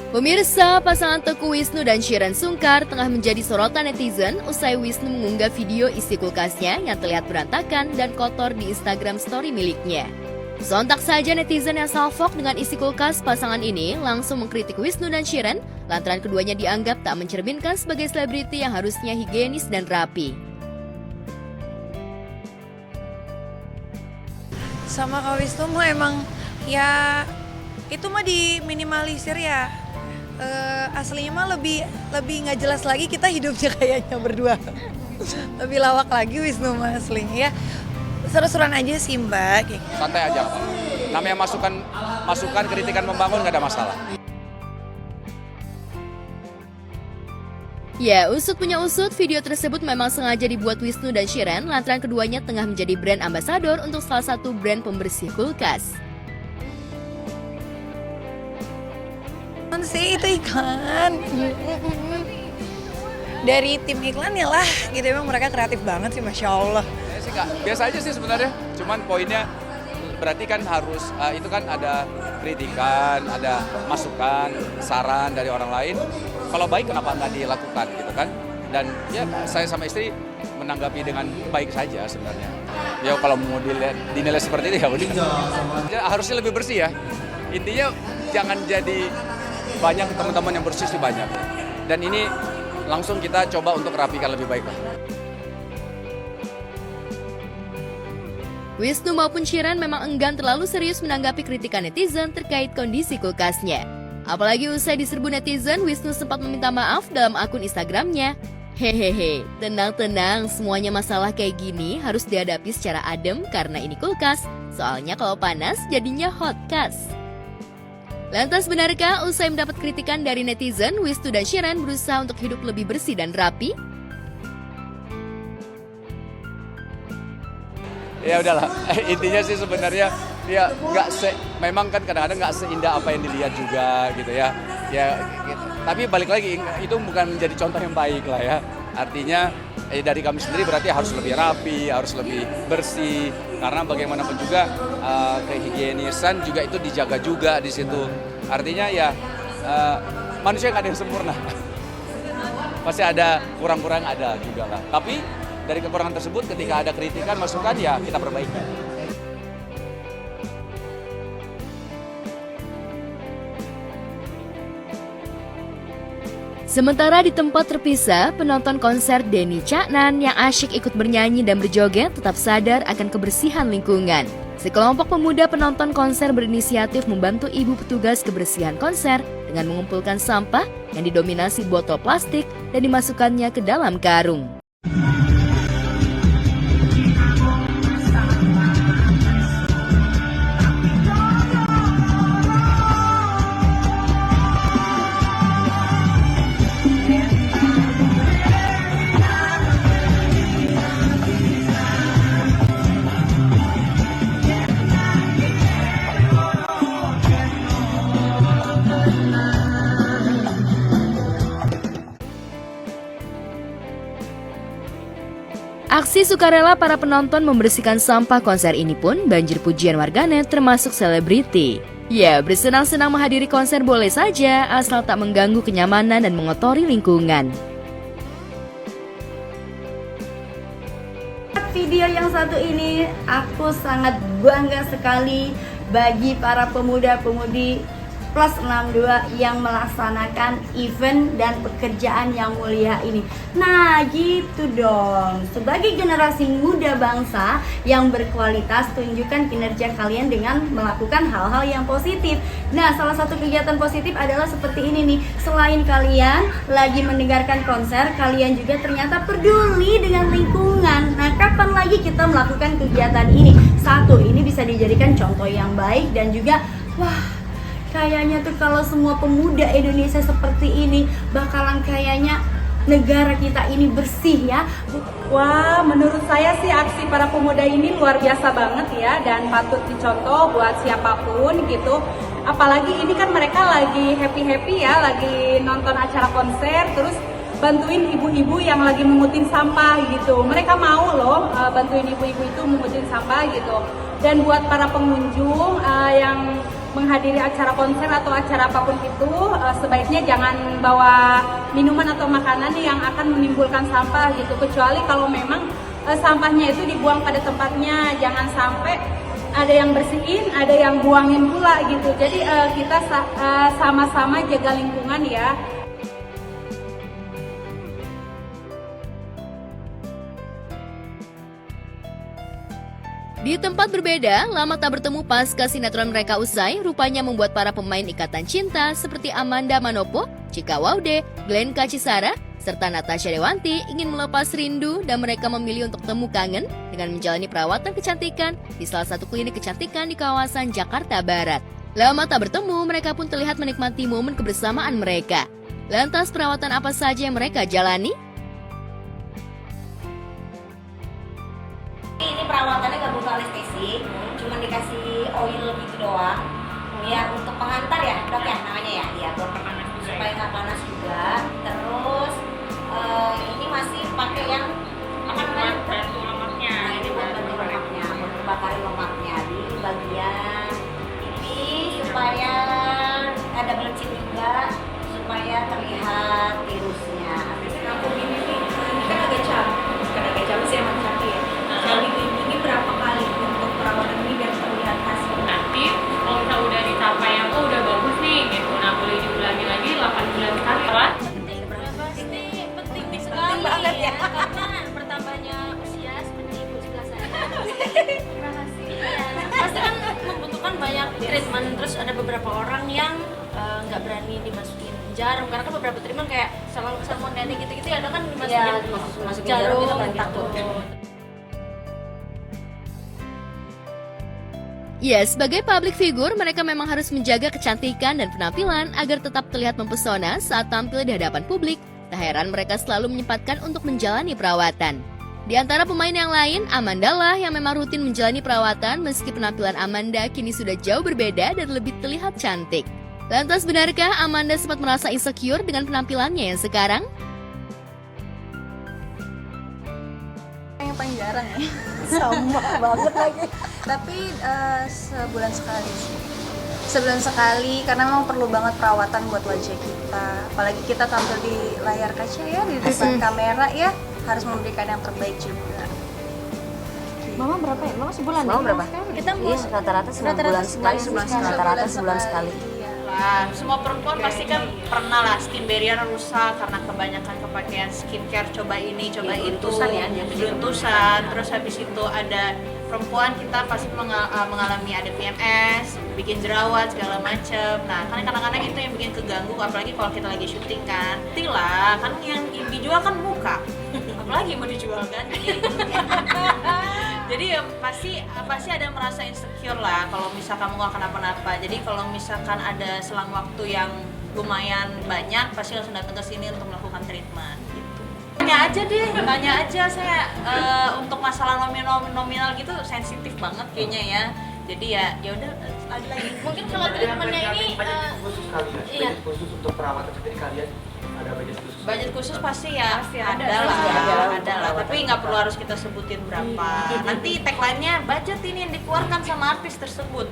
Pemirsa, pasangan Teuku Wisnu dan Shireen Sungkar tengah menjadi sorotan netizen usai Wisnu mengunggah video isi kulkasnya yang terlihat berantakan dan kotor di Instagram story miliknya. Sontak saja netizen yang salfok dengan isi kulkas pasangan ini langsung mengkritik Wisnu dan Shireen lantaran keduanya dianggap tak mencerminkan sebagai selebriti yang harusnya higienis dan rapi. Sama Kak Wisnu mah emang ya itu mah diminimalisir ya. Aslinya mah lebih nggak jelas lagi kita hidupnya kayaknya berdua. Lebih lawak lagi Wisnu mah aslinya ya. Seru-seruan aja sih Mbak. Santai aja, namanya masukan kritikan membangun nggak ada masalah. Ya, usut punya usut, video tersebut memang sengaja dibuat Wisnu dan Shireen lantaran keduanya tengah menjadi brand ambasador untuk salah satu brand pembersih kulkas. Sih itu iklan dari tim iklan ya lah gitu, emang mereka kreatif banget sih, Masya Allah. Ya sih Kak, biasa aja sih sebenarnya, cuman poinnya berarti kan harus itu kan ada kritikan, ada masukan, saran dari orang lain. Kalau baik kenapa nggak dilakukan gitu kan? Dan ya saya sama istri menanggapi dengan baik saja sebenarnya. Ya kalau mau dinilai seperti itu ya udah. Ya, harusnya lebih bersih ya. Intinya jangan jadi banyak teman-teman yang bersih sih banyak. Dan ini langsung kita coba untuk rapikan lebih baik lah. Wisnu maupun Shireen memang enggan terlalu serius menanggapi kritikan netizen terkait kondisi kulkasnya. Apalagi usai diserbu netizen, Wisnu sempat meminta maaf dalam akun Instagramnya. Hehehe, tenang-tenang, semuanya masalah kayak gini harus dihadapi secara adem karena ini kulkas. Soalnya kalau panas jadinya hot kas. Lantas benarkah usai mendapat kritikan dari netizen, Wisnu dan Shireen berusaha untuk hidup lebih bersih dan rapi? Ya udahlah, intinya sih sebenarnya ya memang kan kadang-kadang nggak seindah apa yang dilihat juga gitu ya. Ya gitu. Tapi balik lagi itu bukan menjadi contoh yang baik lah ya. Artinya dari kami sendiri berarti harus lebih rapi, harus lebih bersih karena bagaimanapun juga kehigienisan juga itu dijaga juga di situ. Artinya ya manusia nggak ada yang sempurna. Pasti ada kurang-kurang ada juga lah. Tapi dari kekurangan tersebut ketika ada kritikan, masukan ya kita perbaiki. Sementara di tempat terpisah, penonton konser Denny Caknan yang asyik ikut bernyanyi dan berjoget tetap sadar akan kebersihan lingkungan. Sekelompok pemuda penonton konser berinisiatif membantu ibu petugas kebersihan konser dengan mengumpulkan sampah yang didominasi botol plastik dan dimasukkannya ke dalam karung. Aksi sukarela para penonton membersihkan sampah konser ini pun banjir pujian warganet termasuk selebriti. Ya, bersenang-senang menghadiri konser boleh saja asal tak mengganggu kenyamanan dan mengotori lingkungan. Video yang satu ini aku sangat bangga sekali bagi para pemuda-pemudi plus 62 yang melaksanakan event dan pekerjaan yang mulia ini. Nah gitu dong, sebagai generasi muda bangsa yang berkualitas, tunjukkan kinerja kalian dengan melakukan hal-hal yang positif. Nah salah satu kegiatan positif adalah seperti ini nih. Selain kalian lagi mendengarkan konser, kalian juga ternyata peduli dengan lingkungan. Nah kapan lagi kita melakukan kegiatan ini? Satu, ini bisa dijadikan contoh yang baik dan juga wah, kayaknya tuh kalau semua pemuda Indonesia seperti ini bakalan kayaknya negara kita ini bersih ya. Wah, menurut saya sih aksi para pemuda ini luar biasa banget ya dan patut dicontoh buat siapapun gitu. Apalagi ini kan mereka lagi happy-happy ya, lagi nonton acara konser terus bantuin ibu-ibu yang lagi mengutin sampah gitu. Mereka mau loh bantuin ibu-ibu itu mengutin sampah gitu. Dan buat para pengunjung yang menghadiri acara konser atau acara apapun itu, sebaiknya jangan bawa minuman atau makanan yang akan menimbulkan sampah gitu, kecuali kalau memang sampahnya itu dibuang pada tempatnya. Jangan sampai ada yang bersihin, ada yang buangin pula gitu. Jadi kita sama-sama jaga lingkungan ya. Di tempat berbeda, lama tak bertemu pasca sinetron mereka usai, rupanya membuat para pemain ikatan cinta seperti Amanda Manopo, Chika Waude, Glenn Kacisara, serta Natasha Dewanti ingin melepas rindu dan mereka memilih untuk temu kangen dengan menjalani perawatan kecantikan di salah satu klinik kecantikan di kawasan Jakarta Barat. Lama tak bertemu, mereka pun terlihat menikmati momen kebersamaan mereka. Lantas perawatan apa saja yang mereka jalani? Ini perawatannya nggak buka anestesi, cuma dikasih oil gitu doang. Ya untuk penghantar ya dok ya namanya ya, iya buat panas supaya nggak panas juga. Terus ini masih pakai yang apa namanya? Bantu lemaknya. Nah ini buat bantu lemaknya, buat membakari lemaknya di bagian ini supaya ada belencit juga, supaya terlihat virusnya. Aku ini nih, ini kan agak capek, bukan agak capek sih emang capek ya. Kali ini berapa kali untuk perawatan ini biar terlihat hasil? Nanti kalau misalnya udah dicapai yang udah bagus nih gitu, nah boleh diulangi lagi 8 bulan sekali kan? Penting sekali banget ya, karena bertambahnya usia seperti ibu sebelah saya. Terima kasih. Ya, pasti kan membutuhkan banyak treatment, terus ada beberapa orang yang nggak berani dimasukin jarum karena kan beberapa treatment kayak salmon gitu-gitu ya, ada kan dimasukin jarum itu kan takut. Ya, sebagai public figure, mereka memang harus menjaga kecantikan dan penampilan agar tetap terlihat mempesona saat tampil di hadapan publik. Tak heran mereka selalu menyempatkan untuk menjalani perawatan. Di antara pemain yang lain, Amanda lah yang memang rutin menjalani perawatan meski penampilan Amanda kini sudah jauh berbeda dan lebih terlihat cantik. Lantas benarkah Amanda sempat merasa insecure dengan penampilannya yang sekarang? Yang paling jarang ya, sama banget lagi. Tapi sebulan sekali sih. Sebulan sekali karena memang perlu banget perawatan buat wajah kita. Apalagi kita tampil di layar kaca ya, di depan kamera ya, harus memberikan yang terbaik juga. Mama berapa ya? Mama sebulan? Mama berapa? Kita Iya rata-rata sebulan sekali, rata-rata sebulan sekali. lah. Semua perempuan pasti kan pernah lah skin barrier rusak karena kebanyakan kepakean skincare, coba ini, coba itu, beruntusan. Terus habis itu ada perempuan kita pasti mengalami ada PMS, bikin jerawat segala macem. Nah kan kadang-kadang itu yang bikin keganggu, apalagi kalau kita lagi syuting kan. Tila kan yang dijual kan muka, apalagi mau dijual kan. Jadi ya pasti ada merasa insecure lah kalau misalkan kamu nggak kenapa-napa. Jadi kalau misalkan ada selang waktu yang lumayan banyak, pasti langsung datang ke sini untuk melakukan treatment gitu. Tanya aja saya untuk masalah nominal gitu sensitif banget kayaknya ya. Jadi ya udah ada lagi. Mungkin kalau treatmentnya ini khusus kali ya, iya. khusus untuk perawatan sendiri kalian ada budget khusus pasti ya ada lah. Tapi nggak perlu harus kita sebutin berapa. Nanti tagline-nya budget ini yang dikeluarkan sama artis tersebut.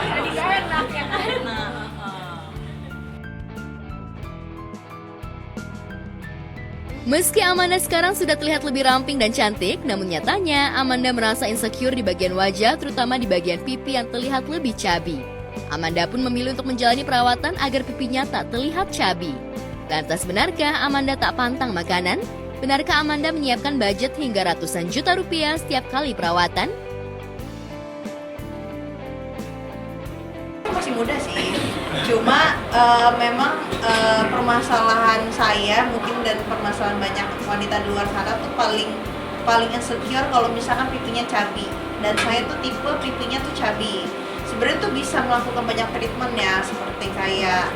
Jadi enak ya kan. Meski Amanda sekarang sudah terlihat lebih ramping dan cantik, namun nyatanya Amanda merasa insecure di bagian wajah, terutama di bagian pipi yang terlihat lebih cabi. Amanda pun memilih untuk menjalani perawatan agar pipinya tak terlihat cabi. Lantas benarkah Amanda tak pantang makanan? Benarkah Amanda menyiapkan budget hingga ratusan juta rupiah setiap kali perawatan? Masih muda sih, cuma memang permasalahan saya mungkin dan permasalahan banyak wanita di luar sana tuh paling insecure kalau misalkan pipinya cabi, dan saya tuh tipe pipinya tuh cabi. Sebenarnya tuh bisa melakukan banyak treatment ya, seperti kayak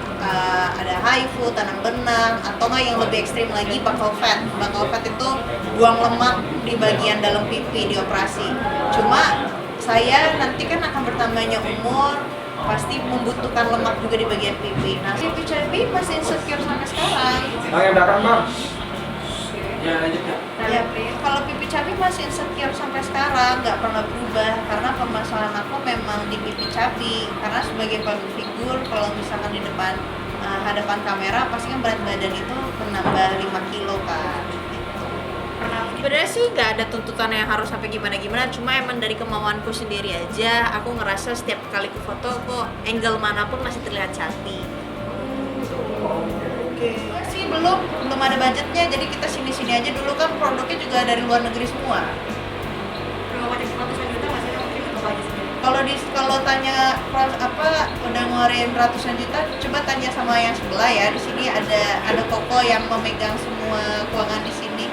ada HIFU, tanam benang, atau nggak yang lebih ekstrim lagi buccal fat. Buccal fat itu buang lemak di bagian dalam pipi, dioperasi. Cuma saya nanti kan akan bertambahnya umur, pasti membutuhkan lemak juga di bagian pipi. Nah, pipi cabi masih insecure sampai sekarang. Bang yang belakang bang. Ya lanjut ya. Ya, kalau pipi cabi masih insecure sampai sekarang, nggak pernah berubah karena permasalahan aku memang di pipi cabi. Karena sebagai public figure, kalau misalkan di depan hadapan kamera, pasti kan berat badan itu menambah 5 kilo kan. Gitu. Sebenarnya sih nggak ada tuntutan yang harus sampai gimana-gimana, cuma emang dari kemauanku sendiri aja. Aku ngerasa setiap kali ku foto, kok angle manapun masih terlihat cantik. Sih belum ada budgetnya, jadi kita sini-sini aja dulu, kan produknya juga dari luar negeri semua. Kalau tanya udah ngeluarin ratusan juta, coba tanya sama yang sebelah ya. Di sini ada toko yang memegang semua keuangan di sini.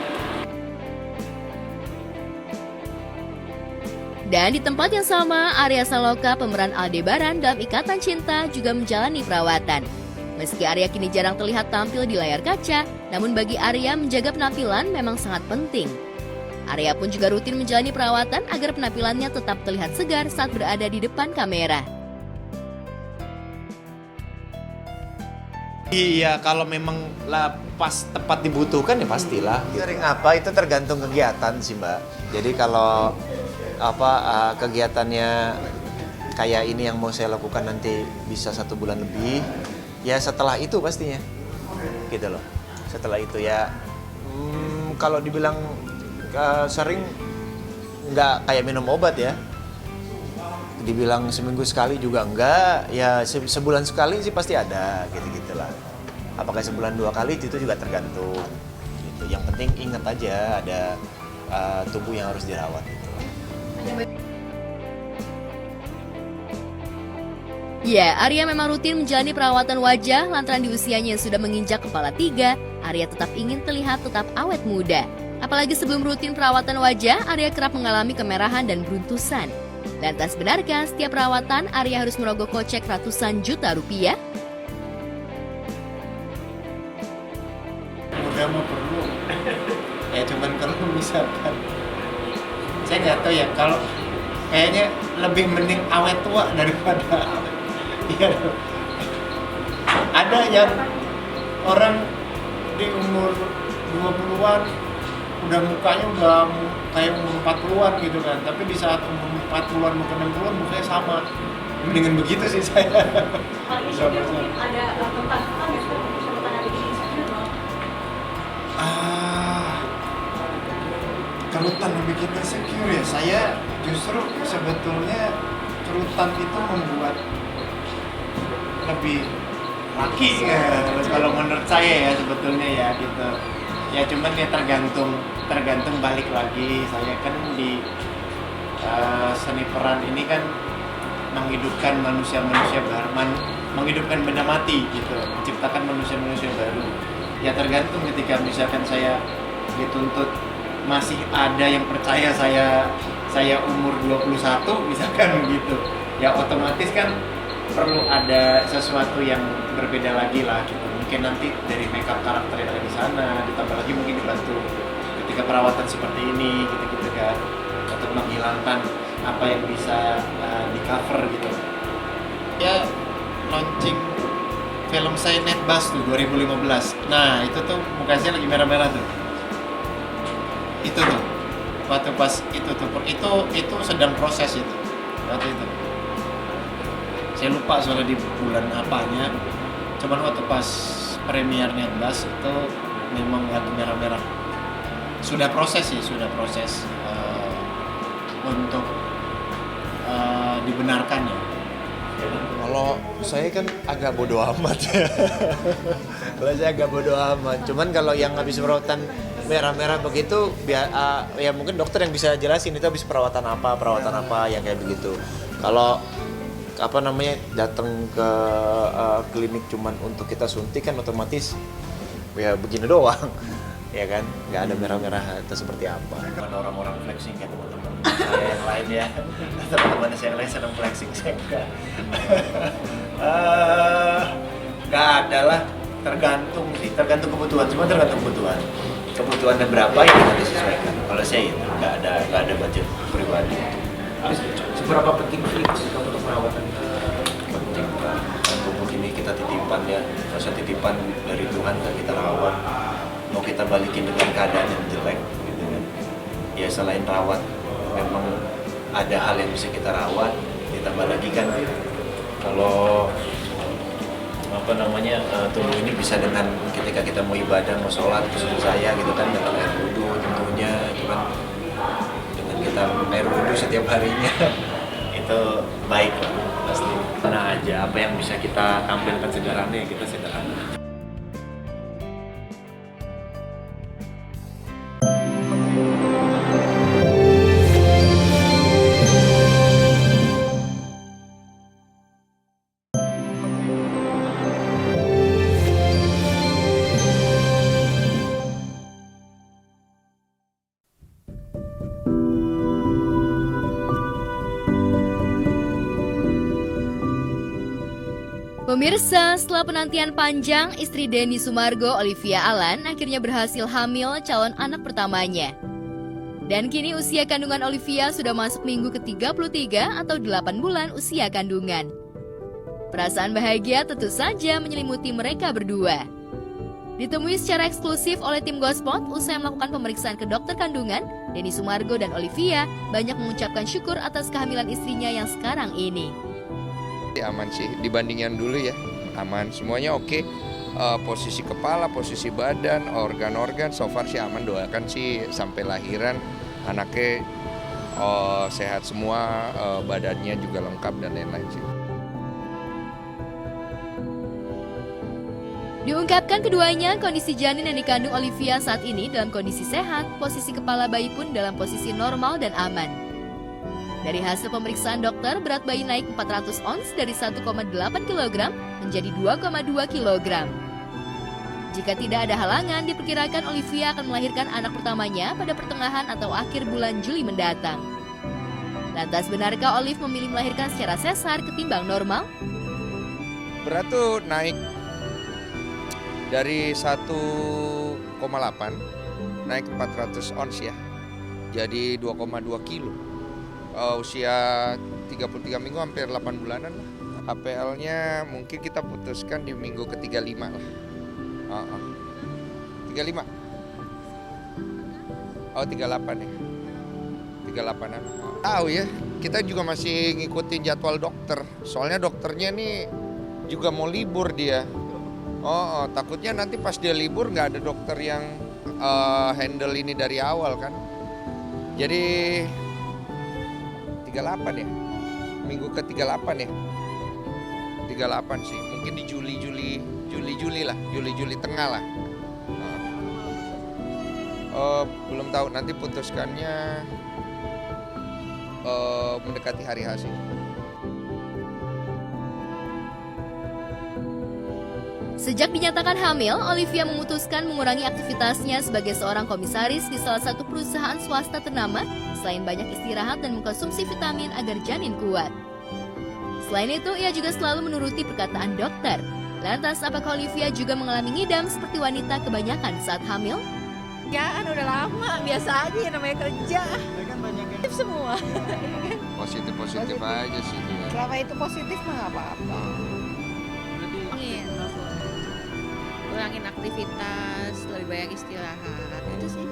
Dan di tempat yang sama, Arya Saloka, pemeran Aldebaran dalam Ikatan Cinta, juga menjalani perawatan. Meski Arya kini jarang terlihat tampil di layar kaca, namun bagi Arya menjaga penampilan memang sangat penting. Arya pun juga rutin menjalani perawatan agar penampilannya tetap terlihat segar saat berada di depan kamera. Iya, kalau memang pas tepat dibutuhkan ya pastilah. Sering apa itu tergantung kegiatan sih Mbak. Jadi kalau kegiatannya kayak ini yang mau saya lakukan nanti bisa 1 bulan lebih, ya setelah itu pastinya, gitu loh. Setelah itu ya, kalau dibilang sering nggak kayak minum obat ya. Dibilang seminggu sekali juga enggak, ya sebulan sekali sih pasti ada, gitu-gitulah. Apakah sebulan 2 kali itu juga tergantung. Gitu. Yang penting ingat aja ada tubuh yang harus dirawat gitu. Ya, Arya memang rutin menjalani perawatan wajah lantaran di usianya yang sudah menginjak kepala 3, Arya tetap ingin terlihat tetap awet muda. Apalagi sebelum rutin perawatan wajah, Arya kerap mengalami kemerahan dan beruntusan. Lantas benarkah setiap perawatan Arya harus merogoh kocek ratusan juta rupiah? Udah mau perlu. Ya cuman kalau misalkan saya nggak tahu ya, kalau kayaknya lebih mending awet tua daripada iya. Ada yang orang di umur 20-an udah mukanya udah kayak umur 40-an gitu kan, tapi di saat umur 40-an mau ke 60-an mukanya sama. Mendingan begitu sih saya. Ada tentang Kerutan yang bikin insecure ya, saya justru sebetulnya kerutan itu membuat lebih laki ya, kalau menurut saya ya sebetulnya ya gitu. Ya cuman ya tergantung balik lagi. Saya kan di seni peran ini kan menghidupkan manusia-manusia baru, menghidupkan benda mati gitu, menciptakan manusia-manusia baru. Ya tergantung ketika misalkan saya dituntut masih ada yang percaya saya umur 21 misalkan begitu, ya otomatis kan perlu ada sesuatu yang berbeda lagi lah gitu. Mungkin nanti dari makeup karakter yang ada di sana ditambah lagi mungkin dibantu ketika perawatan seperti ini gitu kan, untuk menghilangkan apa yang bisa di cover gitu. Ya launching film saya Netbus tuh 2015. Nah itu tuh muka saya lagi merah-merah tuh. Itu tuh waktu pas itu sedang proses itu waktu itu. Saya lupa soalnya di bulan apanya. Cuman waktu pas premier Netbus itu memang lagi merah-merah. Sudah proses untuk dibenarkan ya. Kalau saya kan agak bodoh amat ya. Kalau saya agak bodoh amat. Cuman kalau yang habis perawatan merah-merah begitu, ya mungkin dokter yang bisa jelasin itu habis perawatan apa yang kayak begitu. Kalau datang ke klinik cuman untuk kita suntik kan otomatis ya begini doang. Ya kan, nggak ada merah-merah atau seperti apa. Orang-orang flexing kan teman-teman saya yang lain ya, teman-teman saya yang lain sedang flexing, saya nggak ada lah, tergantung kebutuhan, semua tergantung kebutuhannya berapa yang kita disesuaikan. Kalau saya itu nggak ada budget pribadi. Seberapa penting flex untuk perawatan? Penting lah, tubuh ini kita titipan ya, masa titipan dari Tuhan kan kita rawat. Mau kita balikin dengan keadaan yang jelek gitu kan. ya selain rawat memang ada hal yang bisa kita rawat, ditambah lagi kan kalau tubuh ini bisa dengan ketika kita mau ibadah, mau sholat, khusus saya gitu kan dengan air wudhu tentunya gitu kan, dengan kita air wudhu setiap harinya itu baik lah pasti. Tenang aja, apa yang bisa kita tampilkan sederhana ya kita sederhana. Pemirsa, setelah penantian panjang, istri Denny Sumargo, Olivia Alan, akhirnya berhasil hamil calon anak pertamanya. Dan kini usia kandungan Olivia sudah masuk minggu ke-33 atau 8 bulan usia kandungan. Perasaan bahagia tentu saja menyelimuti mereka berdua. Ditemui secara eksklusif oleh tim Gospot, usai melakukan pemeriksaan ke dokter kandungan, Denny Sumargo dan Olivia banyak mengucapkan syukur atas kehamilan istrinya yang sekarang ini. Aman sih, dibandingkan dulu ya, aman, semuanya oke. Posisi kepala, posisi badan, organ-organ, so far sih aman. Doakan sih sampai lahiran anaknya sehat semua, badannya juga lengkap dan lain-lain sih. Diungkapkan keduanya, kondisi janin yang dikandung Olivia saat ini dalam kondisi sehat, posisi kepala bayi pun dalam posisi normal dan aman. Dari hasil pemeriksaan dokter, berat bayi naik 400 ons dari 1,8 kg menjadi 2,2 kg. Jika tidak ada halangan, diperkirakan Olivia akan melahirkan anak pertamanya pada pertengahan atau akhir bulan Juli mendatang. Lantas benarkah Olive memilih melahirkan secara sesar ketimbang normal? Berat tuh naik dari 1,8 naik 400 ons ya, jadi 2,2 kilo. Usia 33 minggu hampir 8 bulanan lah. HPL-nya mungkin kita putuskan di minggu ke-35 lah. 35. 38 ya. 38-an. Tahu ya, kita juga masih ngikutin jadwal dokter. Soalnya dokternya nih juga mau libur dia. Takutnya nanti pas dia libur nggak ada dokter yang handle ini dari awal kan. Jadi 38 ya, minggu ke-38 ya, 38 sih, mungkin di Juli lah, Juli tengah lah. Belum tahu, nanti putuskannya mendekati hari H sih. Sejak dinyatakan hamil, Olivia memutuskan mengurangi aktivitasnya sebagai seorang komisaris di salah satu perusahaan swasta ternama, selain banyak istirahat dan mengkonsumsi vitamin agar janin kuat. Selain itu, ia juga selalu menuruti perkataan dokter. Lantas, apakah Olivia juga mengalami ngidam seperti wanita kebanyakan saat hamil? Ya kan udah lama, biasa aja namanya kerja. Kan banyak semua. Positif aja sih. Selama itu positif mah nggak apa-apa. Kurangin aktivitas, lebih banyak istirahat, itu sih.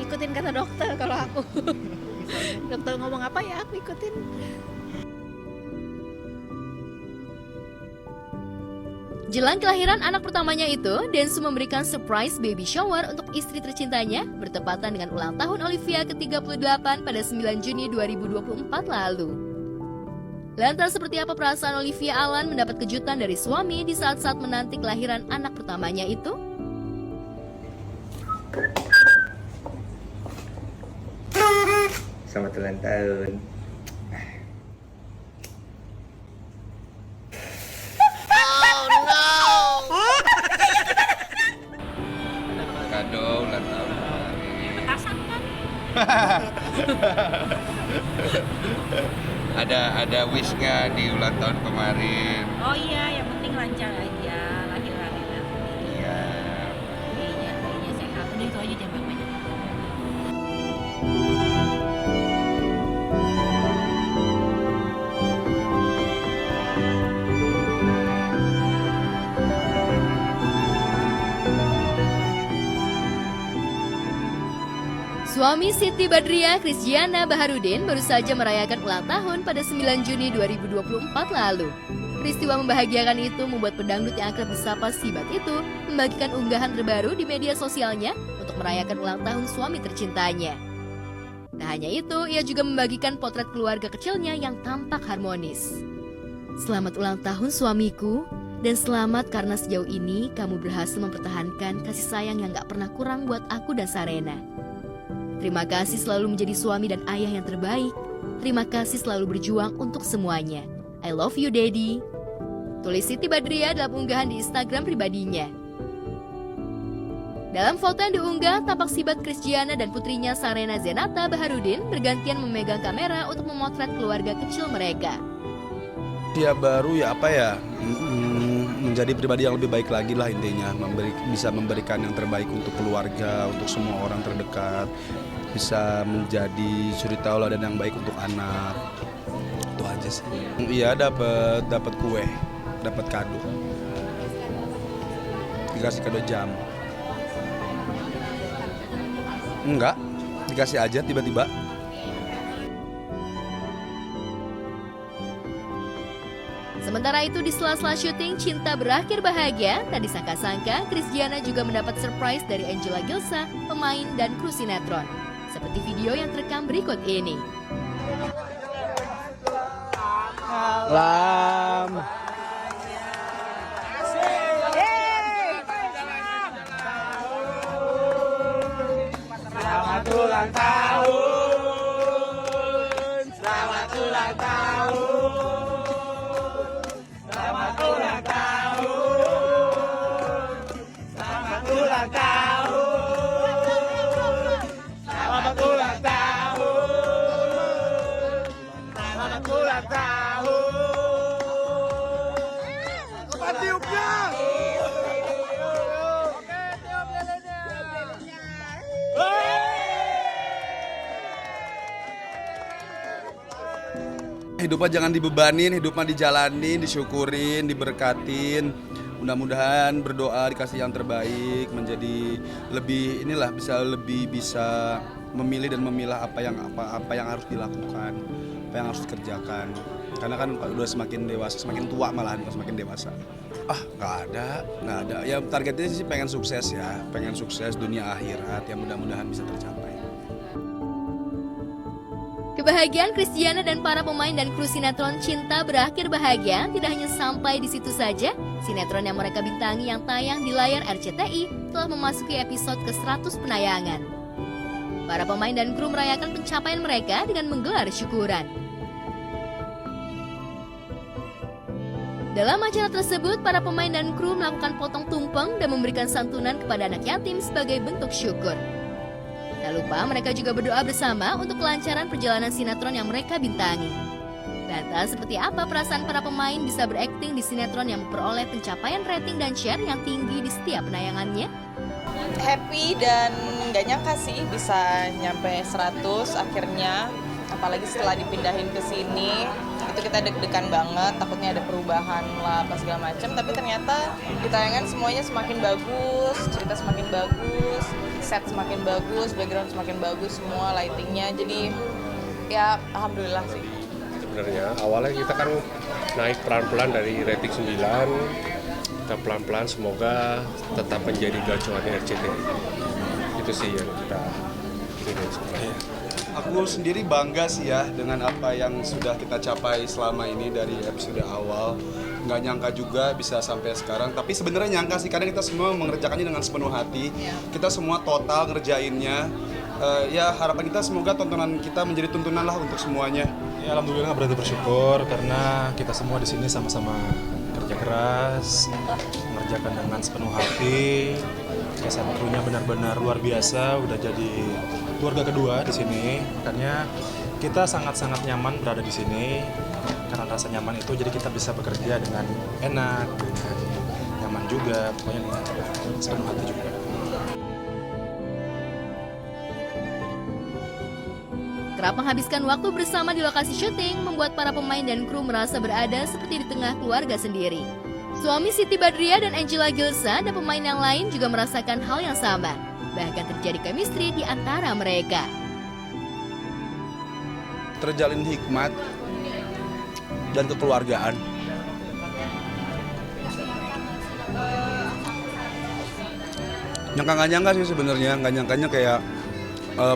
Ikutin kata dokter kalau aku. Dokter ngomong apa ya aku ikutin. Jelang kelahiran anak pertamanya itu, Densu memberikan surprise baby shower untuk istri tercintanya bertepatan dengan ulang tahun Olivia ke-38 pada 9 Juni 2024 lalu. Lantas seperti apa perasaan Olivia Alan mendapat kejutan dari suami di saat-saat menanti kelahiran anak pertamanya itu? Selamat ulang tahun. Oh no! Kado ulang tahun kemarin. Petasan kan? Ada wish nggak di ulang tahun kemarin? Oh iya, yang penting lancar aja lahir-lahir nanti. Iya. Bayinya sehat. Udah itu aja jangan banyak. Suami Siti Badriah, Christiana Baharudin, baru saja merayakan ulang tahun pada 9 Juni 2024 lalu. Peristiwa membahagiakan itu membuat pedangdut yang akrab disapa Sibat itu membagikan unggahan terbaru di media sosialnya untuk merayakan ulang tahun suami tercintanya. Tak hanya itu, ia juga membagikan potret keluarga kecilnya yang tampak harmonis. Selamat ulang tahun suamiku, dan selamat karena sejauh ini kamu berhasil mempertahankan kasih sayang yang gak pernah kurang buat aku dan Sarena. Terima kasih selalu menjadi suami dan ayah yang terbaik. Terima kasih selalu berjuang untuk semuanya. I love you, Daddy. Tulis Siti Badriah dalam unggahan di Instagram pribadinya. Dalam foto yang diunggah, tampak Sibat Christiana dan putrinya Sarena Zenata Baharudin bergantian memegang kamera untuk memotret keluarga kecil mereka. Dia baru menjadi pribadi yang lebih baik lagi lah intinya, bisa memberikan yang terbaik untuk keluarga, untuk semua orang terdekat, bisa menjadi suri tauladan yang baik untuk anak. Itu aja sih. Iya, dapat kue, dapat kado. Dikasih kado jam. Enggak, dikasih aja tiba-tiba. Sementara itu di sela-sela syuting Cinta Berakhir Bahagia, tak disangka-sangka Christiana juga mendapat surprise dari Angela Gilsa, pemain dan kru sinetron. Seperti video yang terekam berikut ini. Lam. Selamat ulang tahun. Selamat ulang tahun. Selamat ulang tahun. Selamat ulang tahun. Selamat ulang tahun. Selamat ulang tahun. Kapan tiupnya? Hidupnya jangan dibebanin, hidupnya dijalanin, disyukurin, diberkatin. Mudah-mudahan berdoa dikasih yang terbaik, menjadi lebih bisa memilih dan memilah apa yang harus dilakukan, apa yang harus dikerjakan. Karena kan udah semakin dewasa, semakin tua malahan, semakin dewasa. Nggak ada. Ya targetnya sih pengen sukses ya, pengen sukses dunia akhirat, yang mudah-mudahan bisa tercapai. Kebahagiaan Christiana dan para pemain dan kru sinetron Cinta Berakhir Bahagia tidak hanya sampai di situ saja. Sinetron yang mereka bintangi yang tayang di layar RCTI telah memasuki episode ke-100 penayangan. Para pemain dan kru merayakan pencapaian mereka dengan menggelar syukuran. Dalam acara tersebut, para pemain dan kru melakukan potong tumpeng dan memberikan santunan kepada anak yatim sebagai bentuk syukur. Tak lupa mereka juga berdoa bersama untuk kelancaran perjalanan sinetron yang mereka bintangi. Lantas seperti apa perasaan para pemain bisa berakting di sinetron yang memperoleh pencapaian rating dan share yang tinggi di setiap penayangannya? Happy dan gak nyangka sih bisa nyampe 100 akhirnya. Apalagi setelah dipindahin ke sini, itu kita deg-degan banget, takutnya ada perubahan lah apa segala macam. Tapi ternyata di tayangan semuanya semakin bagus, cerita semakin bagus, set semakin bagus, background semakin bagus, semua lightingnya. Jadi ya alhamdulillah sih. Sebenarnya awalnya kita kan naik pelan-pelan dari rating 9, kita pelan-pelan semoga tetap menjadi gacuan RCTI. Itu sih yang kita ingin sebenarnya. Aku sendiri bangga sih ya dengan apa yang sudah kita capai selama ini dari episode awal. Nggak nyangka juga bisa sampai sekarang, tapi sebenarnya nyangka sih karena kita semua mengerjakannya dengan sepenuh hati. Kita semua total ngerjainnya. Ya harapan kita semoga tontonan kita menjadi tuntunan lah untuk semuanya. Ya alhamdulillah berarti bersyukur karena kita semua di sini sama-sama kerja keras, mengerjakan dengan sepenuh hati. Kesan krunya benar-benar luar biasa, udah jadi keluarga kedua di sini. Makanya kita sangat-sangat nyaman berada di sini. Karena rasa nyaman itu jadi kita bisa bekerja dengan enak, dengan nyaman juga, pokoknya dengan sepenuh hati juga. Kerap menghabiskan waktu bersama di lokasi syuting membuat para pemain dan kru merasa berada seperti di tengah keluarga sendiri. Suami Siti Badriah dan Angela Gilsa dan pemain yang lain juga merasakan hal yang sama. bahkan terjadi chemistry di antara mereka. Terjalin hikmat dan kekeluargaan. Nggak nyangka sih sebenarnya, nggak nyangkanya kayak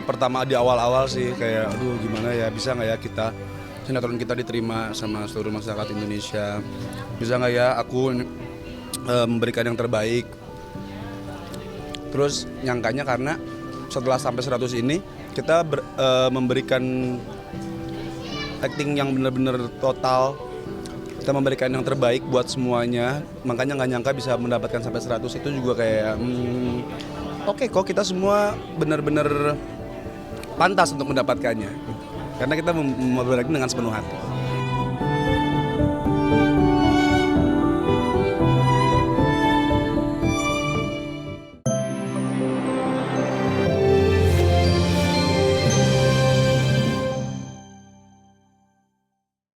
pertama di awal-awal sih kayak aduh gimana ya, bisa nggak ya kita sinetron kita diterima sama seluruh masyarakat Indonesia, bisa nggak ya aku memberikan yang terbaik. Terus nyangkanya karena setelah sampai 100 ini kita memberikan acting yang benar-benar total, kita memberikan yang terbaik buat semuanya, makanya nggak nyangka bisa mendapatkan sampai 100. Itu juga kayak oke kok kita semua benar-benar pantas untuk mendapatkannya, karena kita memberikan dengan sepenuh hati.